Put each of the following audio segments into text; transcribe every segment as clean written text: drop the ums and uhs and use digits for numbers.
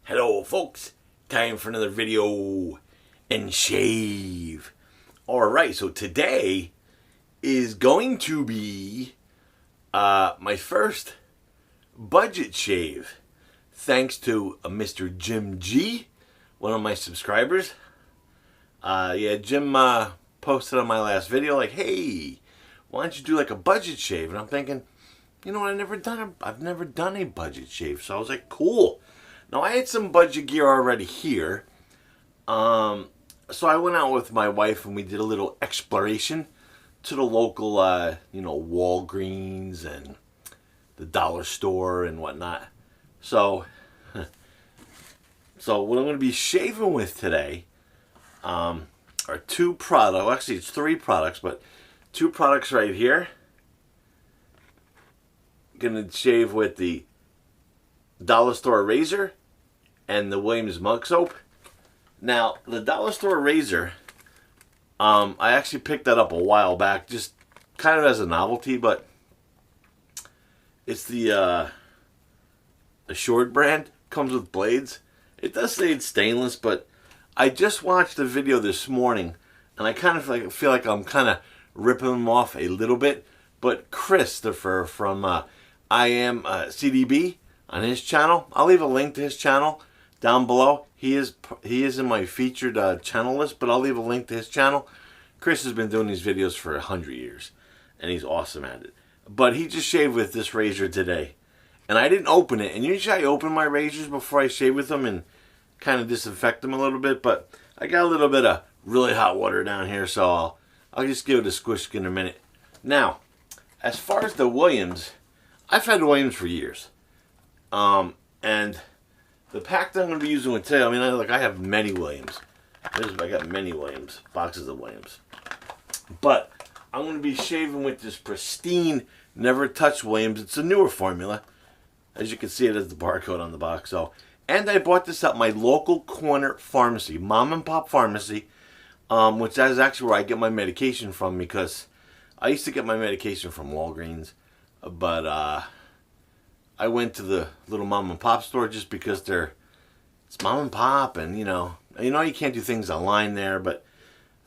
Hello folks, time for another video and shave. Alright, so today is going to be my first budget shave. Thanks to Mr. Jim G, one of my subscribers. Jim posted on my last video like, hey, why don't you do like a budget shave? And I'm thinking, you know what, I've never done a budget shave. So I was like, cool. Now, I had some budget gear already here. So I went out with my wife and we did a little exploration to the local, Walgreens and the dollar store and whatnot. So what I'm going to be shaving with today are two products. Well, actually, it's three products, but two products right here. Going to shave with the dollar store razor and the Williams mug soap. Now, the dollar store razor, I actually picked that up a while back, just kind of as a novelty, but it's the Assured brand. Comes with blades. It does say it's stainless, but I just watched the video this morning, and I kind of feel like I'm kind of ripping them off a little bit. But Christopher from I Am CDB on his channel, I'll leave a link to his channel down below. He is in my featured channel list, but I'll leave a link to his channel. Chris has been doing these videos for 100 years, and he's awesome at it. But he just shaved with this razor today, and I didn't open it. And usually I open my razors before I shave with them and kind of disinfect them a little bit. But I got a little bit of really hot water down here, so I'll just give it a squish in a minute. Now, as far as the Williams, I've had Williams for years. And the pack that I'm going to be using with today, I have many Williams. I got many Williams, boxes of Williams. But I'm going to be shaving with this pristine, never touched Williams. It's a newer formula. As you can see, it has the barcode on the box. And I bought this at my local corner pharmacy, mom and pop pharmacy, which is actually where I get my medication from, because I used to get my medication from Walgreens, but I went to the little mom and pop store just because it's mom and pop, and you can't do things online there, but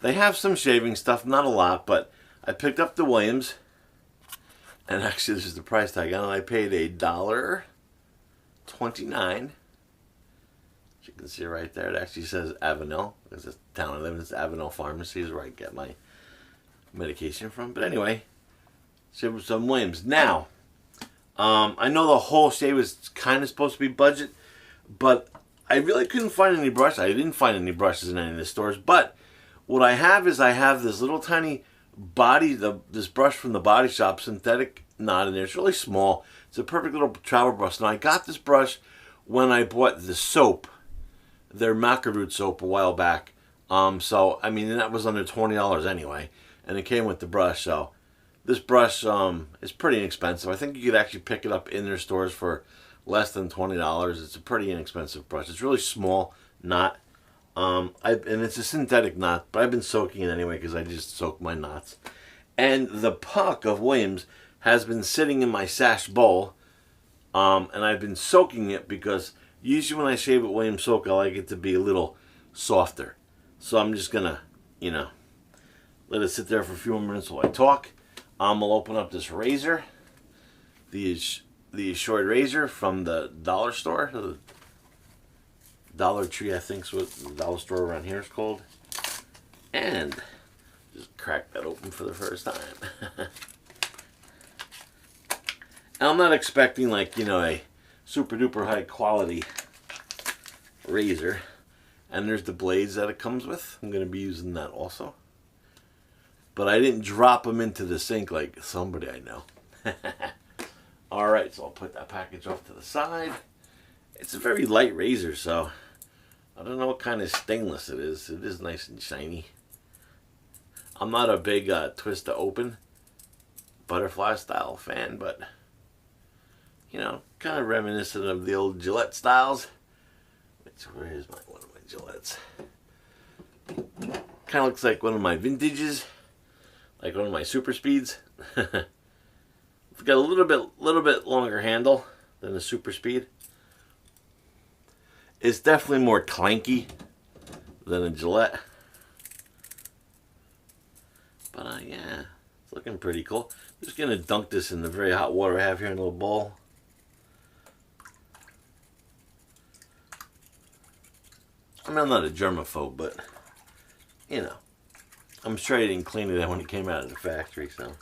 they have some shaving stuff, not a lot. But I picked up the Williams, and actually this is the price tag on it. I paid $1.29. As you can see right there, it actually says Avenel. There's this town I live in. It's Avenel Pharmacy is where I get my medication from. But anyway, shave with some Williams. Now, I know the whole shave is kind of supposed to be budget, but I really couldn't find any brushes. I didn't find any brushes in any of the stores. But what I have is this little tiny this brush from the Body Shop, synthetic knot in there. It's really small. It's a perfect little travel brush. Now, I got this brush when I bought the soap, their macaroot soap, a while back. That was under $20 anyway, and it came with the brush. So this brush is pretty inexpensive. I think you could actually pick it up in their stores for less than $20. It's a pretty inexpensive brush. It's really small knot, and it's a synthetic knot, but I've been soaking it anyway because I just soak my knots. And the puck of Williams has been sitting in my Shash Bowl, and I've been soaking it because usually when I shave with Williams soak, I like it to be a little softer. So I'm just gonna, let it sit there for a few more minutes while I talk. I'll open up this razor, the Assured razor from the dollar store, the Dollar Tree, I think is what the dollar store around here is called, and just crack that open for the first time. And I'm not expecting a super duper high quality razor, and there's the blades that it comes with. I'm going to be using that also. But I didn't drop them into the sink like somebody I know. Alright, so I'll put that package off to the side. It's a very light razor, so I don't know what kind of stainless it is. It is nice and shiny. I'm not a big twist to open butterfly style fan, but kind of reminiscent of the old Gillette styles. Where's one of my Gillettes? Kind of looks like one of my vintages. Like one of my super speeds. It's got a little bit longer handle than the super speed. It's definitely more clanky than a Gillette. But yeah, it's looking pretty cool. I'm just going to dunk this in the very hot water I have here in a little bowl. I mean, I'm not a germaphobe, but, you know, I'm sure I didn't clean it out when it came out of the factory, so.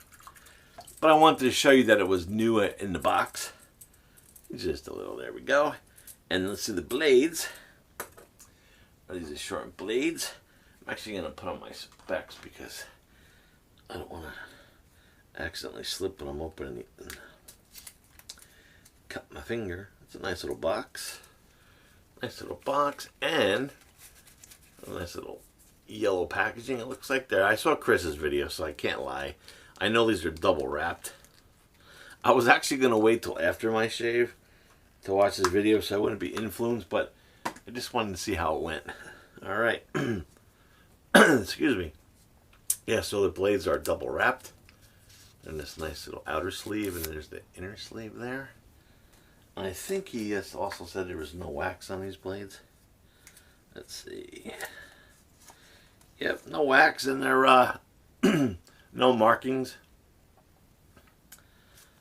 But I wanted to show you that it was new in the box. Just a little, there we go. And let's see the blades. These are short blades. I'm actually going to put on my specs because I don't want to accidentally slip when I'm opening it and cut my finger. It's a nice little box. Nice little box and a nice little yellow packaging. It looks like there. I saw Chris's video, so I can't lie. I know these are double wrapped. I was actually going to wait till after my shave to watch this video so I wouldn't be influenced, but I just wanted to see how it went. All right. Excuse me. Yeah, so the blades are double wrapped. And this nice little outer sleeve, and there's the inner sleeve there. I think he also said there was no wax on these blades. Let's see. Yep, no wax, and they're no markings.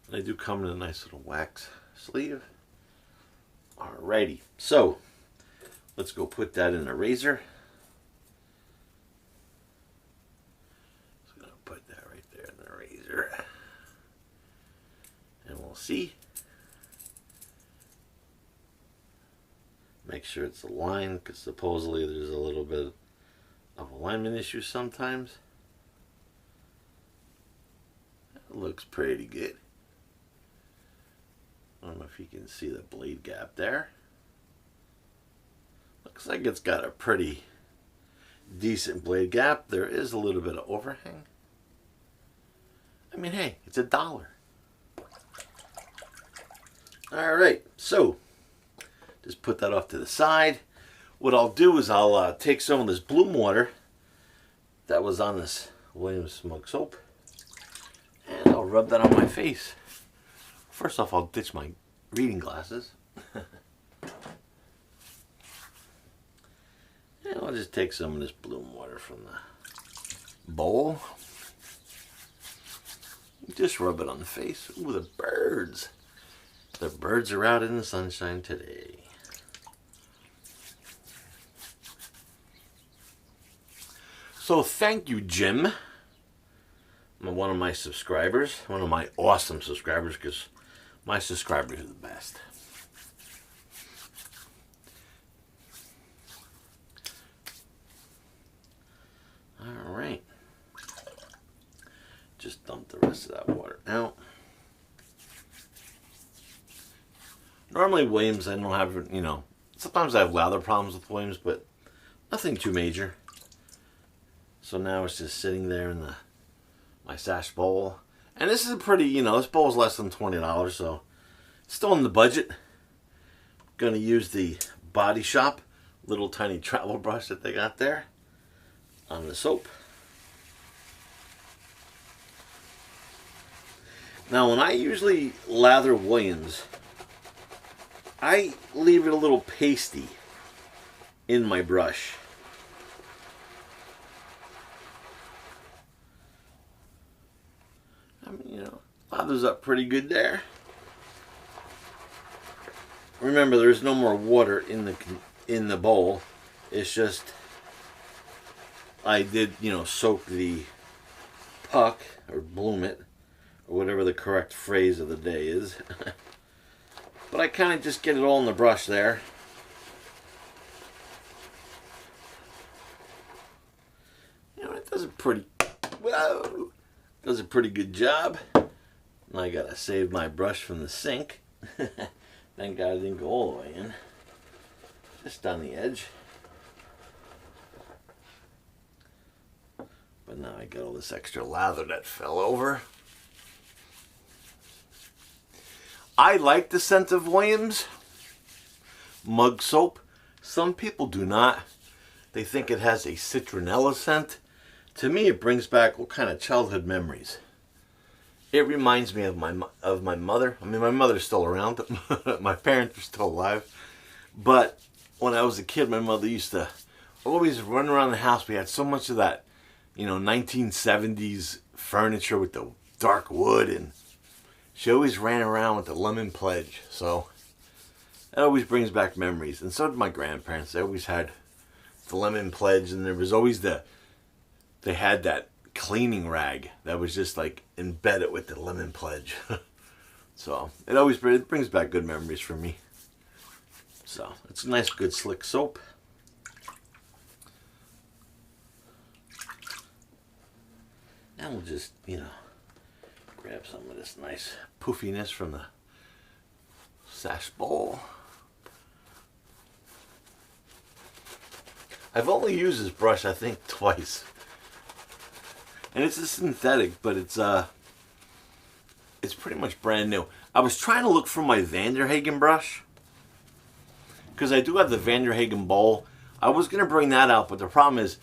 They do come in a nice little wax sleeve. Alrighty, so let's go put that in a razor. Just gonna put that right there in the razor, and we'll see. Make sure it's aligned, because supposedly there's a little bit of alignment issues sometimes. That looks pretty good. I don't know if you can see the blade gap there. Looks like it's got a pretty decent blade gap. There is a little bit of overhang. I mean, hey, it's $1. Alright, so just put that off to the side. What I'll do is I'll take some of this Bloom water that was on this Williams Smug soap, and I'll rub that on my face. First off, I'll ditch my reading glasses. And I'll just take some of this Bloom water from the bowl. Just rub it on the face. Ooh, the birds. The birds are out in the sunshine today. So thank you, Jim. One of my subscribers. One of my awesome subscribers, because my subscribers are the best. Alright. Just dump the rest of that water out. Normally Williams, I don't have, you know, sometimes I have lather problems with Williams, but nothing too major. So now it's just sitting there in my Shash Bowl. And this is a pretty, you know, this bowl is less than $20, so it's still in the budget. Going to use the Body Shop little tiny travel brush that they got there on the soap. Now, when I usually lather Williams, I leave it a little pasty in my brush. I mean, you know, lathers up pretty good there. Remember, there's no more water in the bowl. It's just I did, you know, soak the puck or bloom it, or whatever the correct phrase of the day is. But I kind of just get it all in the brush there. You know, it does a pretty, whoa, does a pretty good job. And I gotta save my brush from the sink. Thank God it didn't go all the way in. Just on the edge. But now I got all this extra lather that fell over. I like the scent of Williams mug soap. Some people do not. They think it has a citronella scent. To me, it brings back all kind of childhood memories. It reminds me of my mother. I mean, my mother's still around. My parents are still alive. But when I was a kid, my mother used to always run around the house. We had so much of that, 1970s furniture with the dark wood, and she always ran around with the lemon pledge. So that always brings back memories. And so did my grandparents. They always had the lemon pledge, and there was always they had that cleaning rag that was just like embedded with the lemon pledge. So it brings back good memories for me. So it's a nice, good, slick soap. And we'll just, grab some of this nice poofiness from the Shash Bowl. I've only used this brush, I think, twice. And it's a synthetic, but it's pretty much brand new. I was trying to look for my Vanderhagen brush, because I do have the Vanderhagen bowl. I was going to bring that out, but the problem is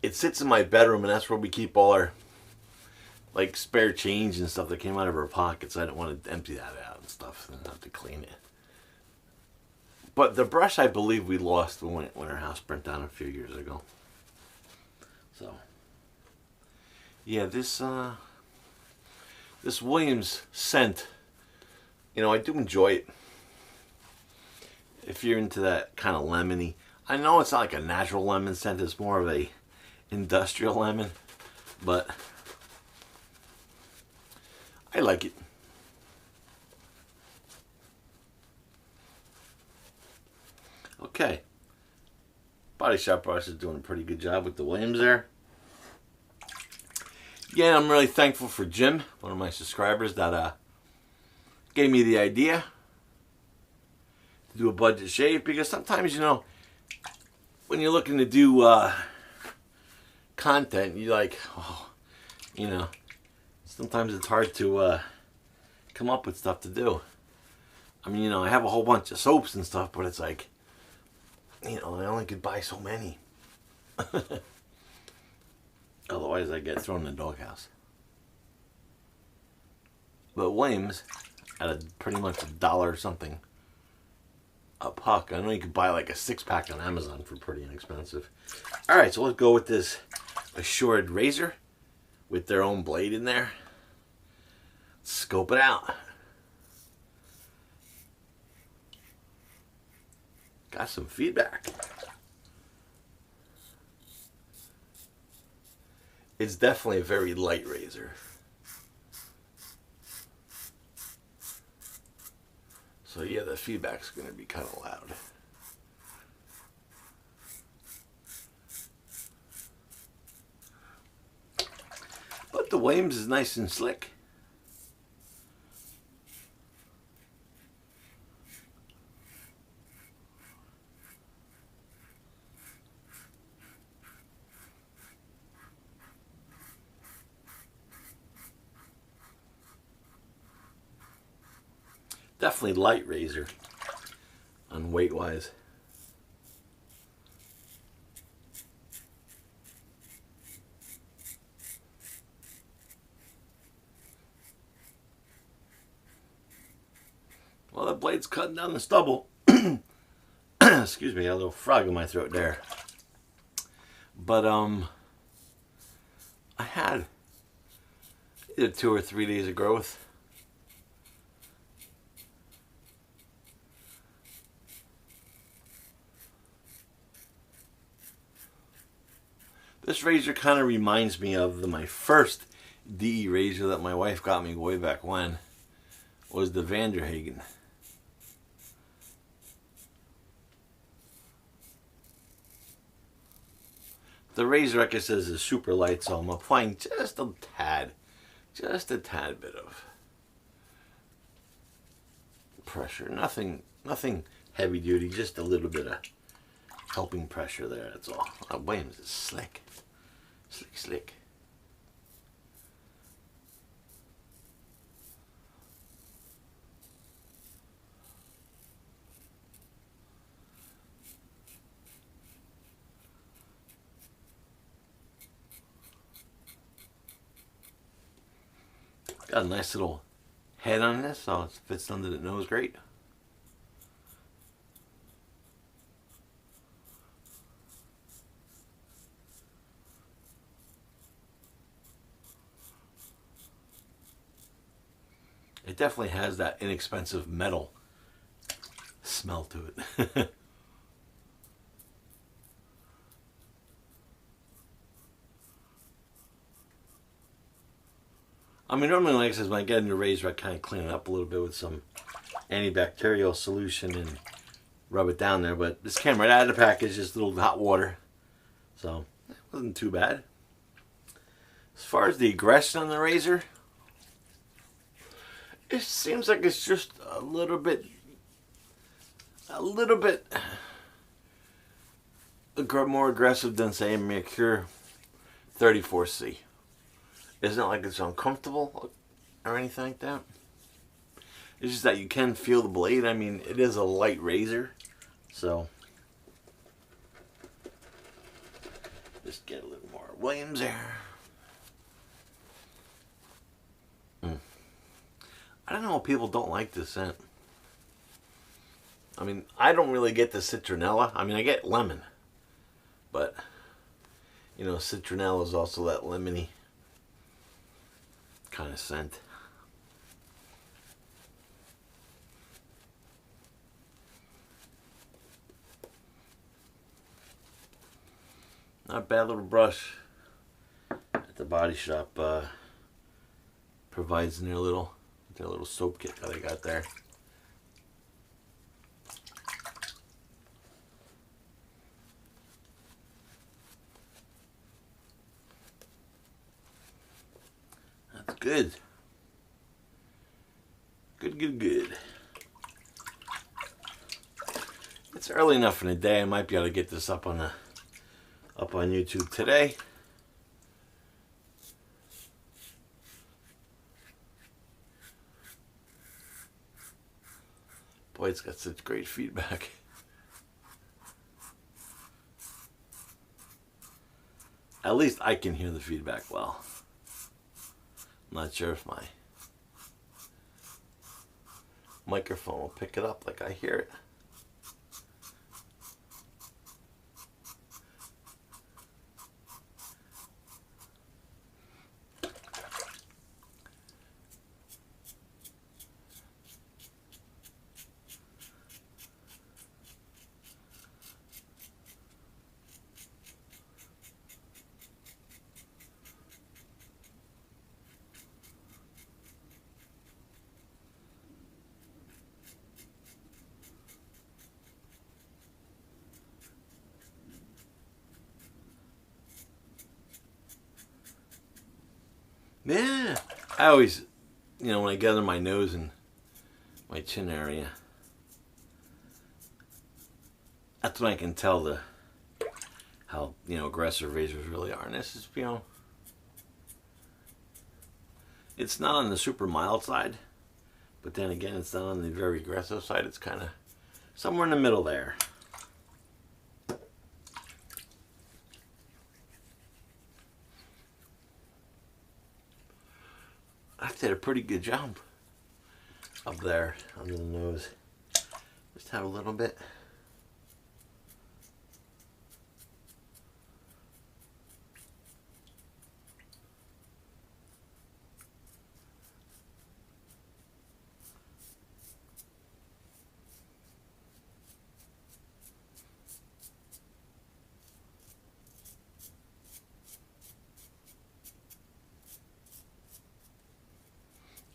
it sits in my bedroom, and that's where we keep all our spare change and stuff that came out of our pockets. I didn't want to empty that out and stuff and have to clean it. But the brush, I believe we lost when our house burnt down a few years ago. So, yeah, this Williams scent, I do enjoy it. If you're into that kind of lemony, I know it's not like a natural lemon scent, it's more of a industrial lemon, but I like it. Okay. Body Shop brush is doing a pretty good job with the Williams there. Yeah, I'm really thankful for Jim, one of my subscribers, that gave me the idea to do a budget shave, because sometimes, when you're looking to do content, you're like, sometimes it's hard to come up with stuff to do. I mean, I have a whole bunch of soaps and stuff, but it's like, I only could buy so many. Otherwise, I get thrown in the doghouse. But Williams, at pretty much $1 or something a puck. I know you could buy like a 6-pack on Amazon for pretty inexpensive. Alright, so let's go with this Assured razor with their own blade in there. Scope it out. Got some feedback. It's definitely a very light razor. So yeah, the feedback's going to be kind of loud. But the Williams is nice and slick. Definitely light razor on weight wise. Well, the blade's cutting down the stubble. Excuse me, I got a little frog in my throat there. But I had either 2 or 3 days of growth. This razor kind of reminds me of my first DE razor that my wife got me way back when. Was the Vanderhagen. The razor, like I said, is super light, so I'm applying just a tad bit of pressure. Nothing heavy duty, just a little bit of helping pressure there, that's all. Oh, Williams is slick. Slick. Got a nice little head on this, so it fits under the nose great. It definitely has that inexpensive metal smell to it. I mean, normally, like I said, when I get a new razor, I kind of clean it up a little bit with some antibacterial solution and rub it down there. But this came right out of the package, just a little hot water. So, it wasn't too bad. As far as the aggression on the razor, it seems like it's just a little bit more aggressive than, say, a Mercure 34C. It's not like it's uncomfortable or anything like that. It's just that you can feel the blade. I mean, it is a light razor, so just get a little more Williams there. I don't know if people don't like this scent. I mean, I don't really get the citronella. I mean, I get lemon, but you know, citronella is also that lemony kind of scent. Not a bad little brush at the body shop. Provides in their little soap kit that I got there. That's good. Good. It's early enough in the day. I might be able to get this up on YouTube today. Boy, it's got such great feedback. At least I can hear the feedback well. I'm not sure if my microphone will pick it up like I hear it. Yeah, I always, you know, when I get under my nose and my chin area, that's when I can tell how, you know, aggressive razors really are. And this is, you know, it's not on the super mild side, but then again, it's not on the very aggressive side. It's kind of somewhere in the middle there. I did a pretty good job up there under the nose. Just have a little bit.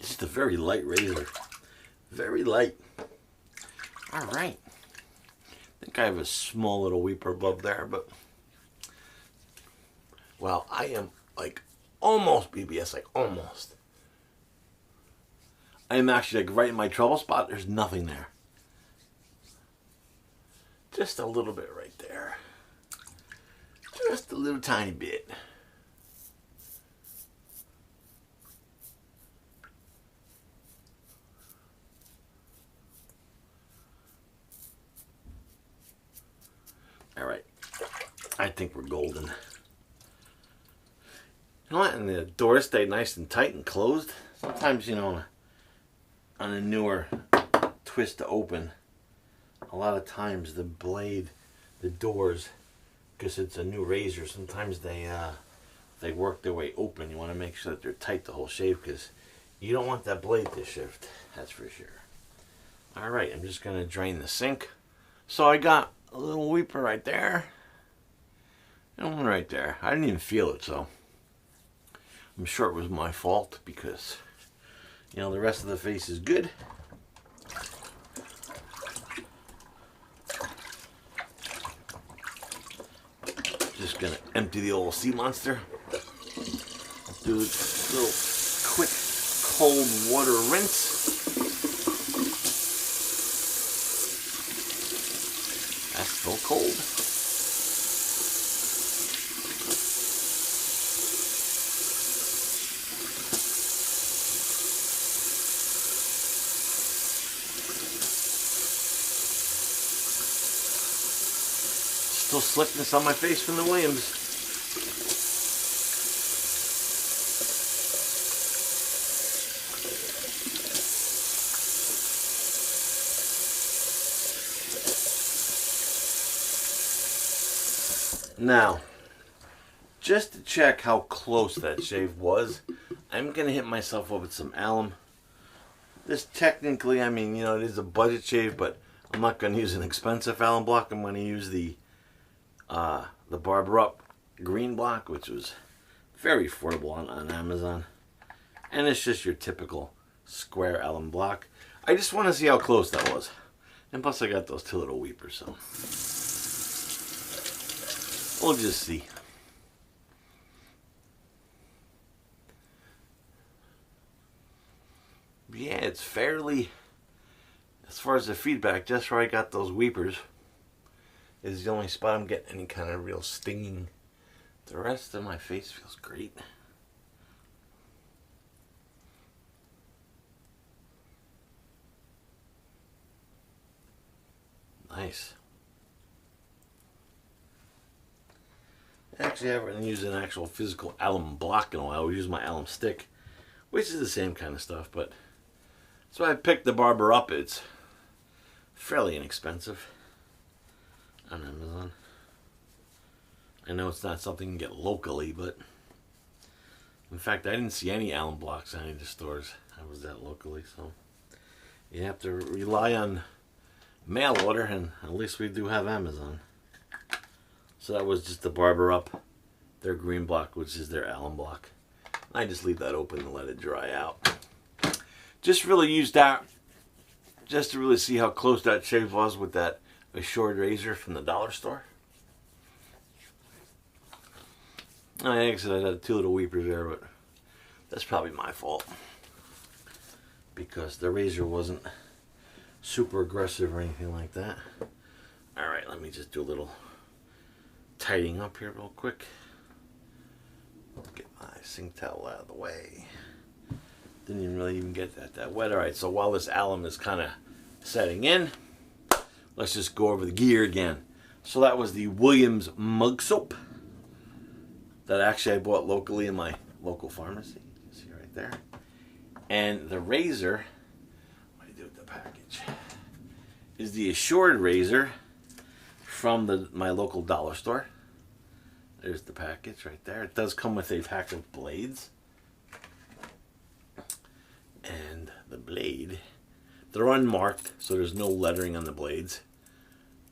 It's just a very light razor. Very light. Alright. I think I have a small little weeper above there, but well, I am like almost BBS, like almost. I am actually like right in my trouble spot. There's nothing there. Just a little bit right there. Just a little tiny bit. All right, I think we're golden. You know what? And the doors stay nice and tight and closed. Sometimes, you know, on a newer twist to open, a lot of times the blade, the doors, because it's a new razor, sometimes they work their way open. You want to make sure that they're tight the whole shave, because You don't want that blade to shift, that's for sure. Alright, I'm just going to drain the sink. So I got a little weeper right there. And one right there. I didn't even feel it, so I'm sure it was my fault because, you know, the rest of the face is good. Just going to empty the old sea monster. Do a little quick cold water rinse. That's still cold. Still slickness on my face from the Williams. Now, just to check how close that shave was, I'm going to hit myself up with some alum. This technically, I mean, you know, it is a budget shave, but I'm not going to use an expensive alum block. I'm going to use the Barber Up green block, which was very affordable on Amazon. And it's just your typical square alum block. I just want to see how close that was. And plus I got those two little weepers, so we'll just see. Yeah, it's fairly, as far as the feedback, just where I got those weepers is the only spot I'm getting any kind of real stinging. The rest of my face feels great. Nice. Actually, I haven't used an actual physical alum block in a while. We use my alum stick, which is the same kind of stuff, but so I picked the Barber Up. It's fairly inexpensive on Amazon. I know it's not something you can get locally, but in fact, I didn't see any alum blocks in any of the stores. I was that locally, so you have to rely on mail order, and at least we do have Amazon. So that was just the Barber Up, their green block, which is their alum block. I just leave that open and let it dry out. Just really used that just to really see how close that shave was with that Assured razor from the dollar store. I actually had two little weepers there, but that's probably my fault because the razor wasn't super aggressive or anything like that. Alright, let me just do a little tidying up here real quick. Get my sink towel out of the way. Didn't even really get that wet. Alright, so while this alum is kind of setting in, let's just go over the gear again. So that was the Williams mug soap that actually I bought locally in my local pharmacy. You can see right there. And the razor, what do you do with the package, is the Assured razor from my local dollar store. There's the package right there. It does come with a pack of blades. And the blade, they're unmarked, so there's no lettering on the blades.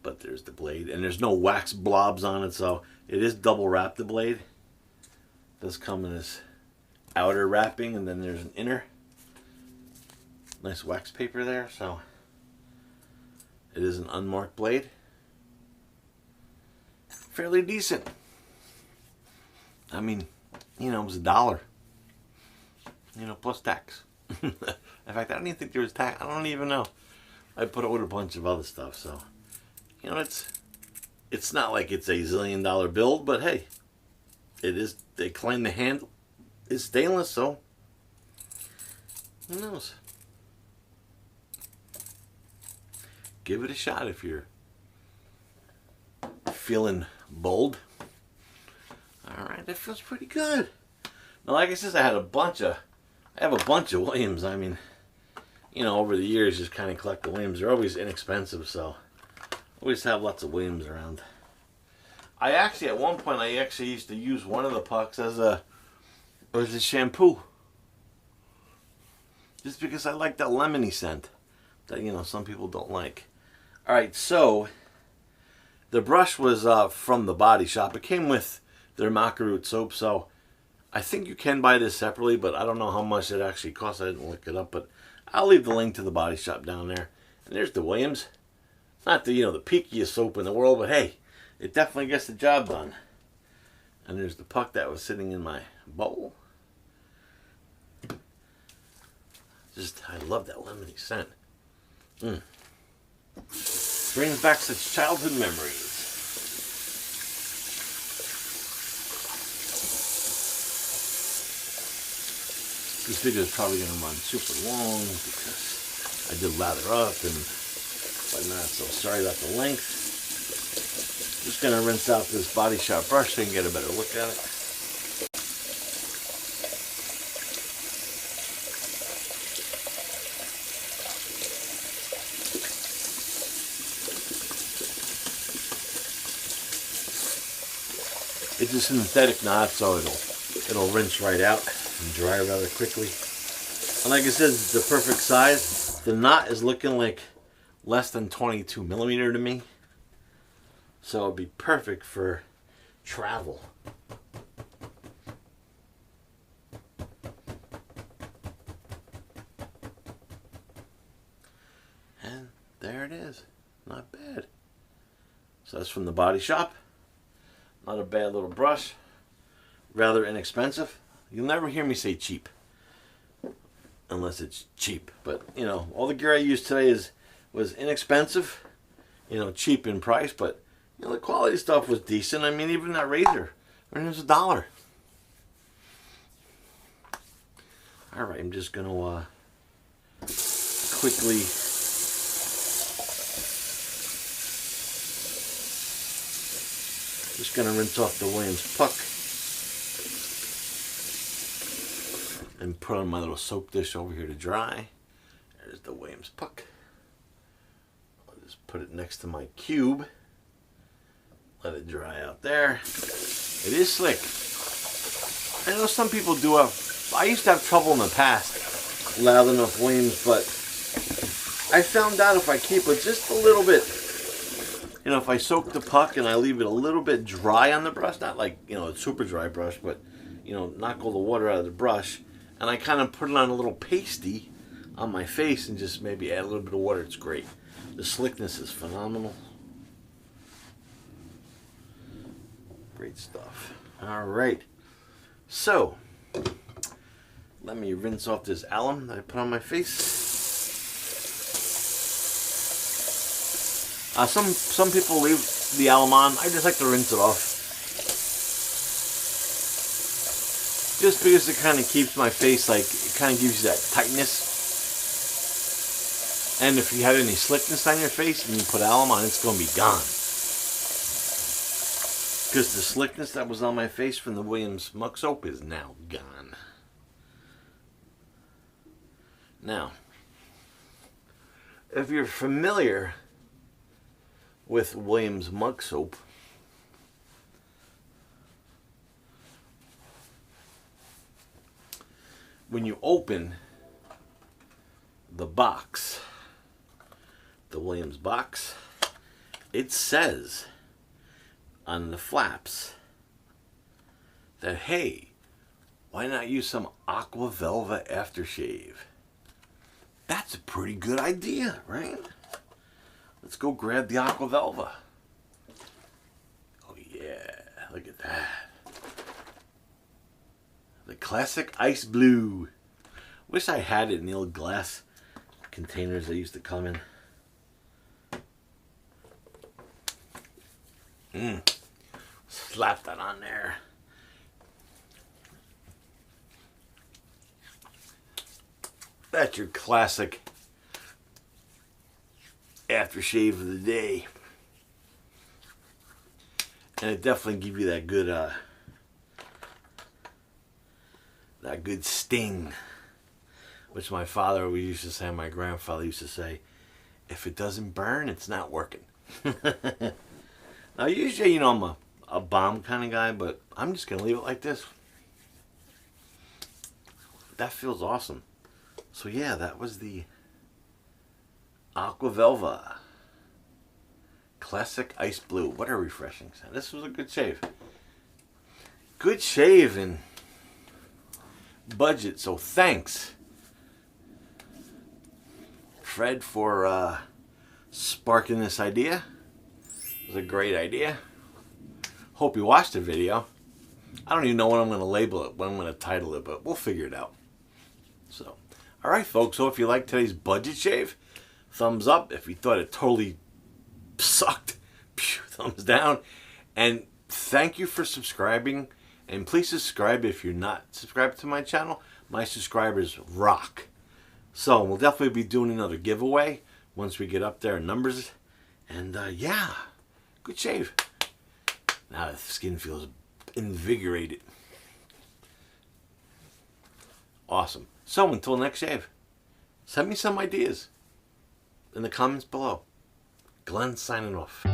But there's the blade, and there's no wax blobs on it, so it is double wrapped, the blade. It does come in this outer wrapping, and then there's an inner. Nice wax paper there, so it is an unmarked blade. Fairly decent. I mean, you know, it was $1. You know, plus tax. In fact, I don't even think there was tax. I don't even know. I put it with a bunch of other stuff, so you know, it's not like it's a zillion-dollar build, but hey, it is. They claim the handle is stainless, so who knows? Give it a shot if you're feeling bold. All right, that feels pretty good. Now, like I said, I have a bunch of Williams. I mean, you know, over the years, just kind of collect the Williams. They're always inexpensive, so always have lots of Williams around. I actually, at one point, I actually used to use one of the pucks as a shampoo. just because I like that lemony scent that, you know, some people don't like. All right, so the brush was from the Body Shop. It came with their maca root soap, so I think you can buy this separately, but I don't know how much it actually costs. I didn't look it up, but I'll leave the link to the Body Shop down there. And there's the Williams. Not the, you know, the peakiest soap in the world, but hey, it definitely gets the job done. And there's the puck that was sitting in my bowl. Just, I love that lemony scent. Brings back such childhood memories. This video is probably going to run super long because I did lather up and whatnot, so sorry about the length. Just going to rinse out this Body Shop brush so you can get a better look at it. It's a synthetic knot, so it'll rinse right out and dry rather quickly. And like I said, it's the perfect size. The knot is looking like less than 22 millimeter to me, so it'd be perfect for travel. And there it is. Not bad. So that's from the Body Shop. Not a bad little brush. Rather inexpensive. You'll never hear me say cheap. Unless it's cheap. But, you know, all the gear I use today was inexpensive. You know, cheap in price. But, you know, the quality stuff was decent. I mean, even that razor. It was $1. Alright, I'm just going to quickly just going to rinse off the Williams puck and put on my little soap dish over here to dry. There's the Williams puck. I'll just put it next to my cube. Let it dry out there. It is slick. I know some people do have, I used to have trouble in the past lathering up Williams, but I found out if I keep it just a little bit, you know, if I soak the puck and I leave it a little bit dry on the brush, not like, you know, a super dry brush, but, you know, knock all the water out of the brush, and I kind of put it on a little pasty on my face and just maybe add a little bit of water, it's great. The slickness is phenomenal. Great stuff. All right. So, let me rinse off this alum that I put on my face. Some people leave the alum on. I just like to rinse it off. Just because it kind of keeps my face, like, it kind of gives you that tightness. And if you have any slickness on your face and you put alum on, it's going to be gone. Because the slickness that was on my face from the Williams Muck Soap is now gone. Now, if you're familiar with Williams Muck Soap, when you open the box, the Williams box, it says on the flaps that, hey, why not use some Aqua Velva aftershave? That's a pretty good idea, right? Let's go grab the Aqua Velva. Oh yeah, look at that. The classic ice blue. Wish I had it in the old glass containers they used to come in. Slap that on there. That's your classic aftershave of the day. And it definitely gives you that good sting. Which my father always used to say, and my grandfather used to say, if it doesn't burn, it's not working. Now usually, you know, I'm a bomb kind of guy, but I'm just going to leave it like this. That feels awesome. So yeah, that was the Aqua Velva Classic Ice Blue. What a refreshing scent. This was a good shave. Good shave and budget. So thanks, Fred, for sparking this idea. It was a great idea. Hope you watched the video. I don't even know what I'm going to label it, what I'm going to title it, but we'll figure it out. So, all right, folks. So if you liked today's budget shave, thumbs up. If you thought it totally sucked, thumbs down. And thank you for subscribing. And please subscribe if you're not subscribed to my channel. My subscribers rock. So we'll definitely be doing another giveaway once we get up there in numbers. And yeah, good shave. Now the skin feels invigorated. Awesome. So until next shave, send me some ideas in the comments below. Glenn signing off.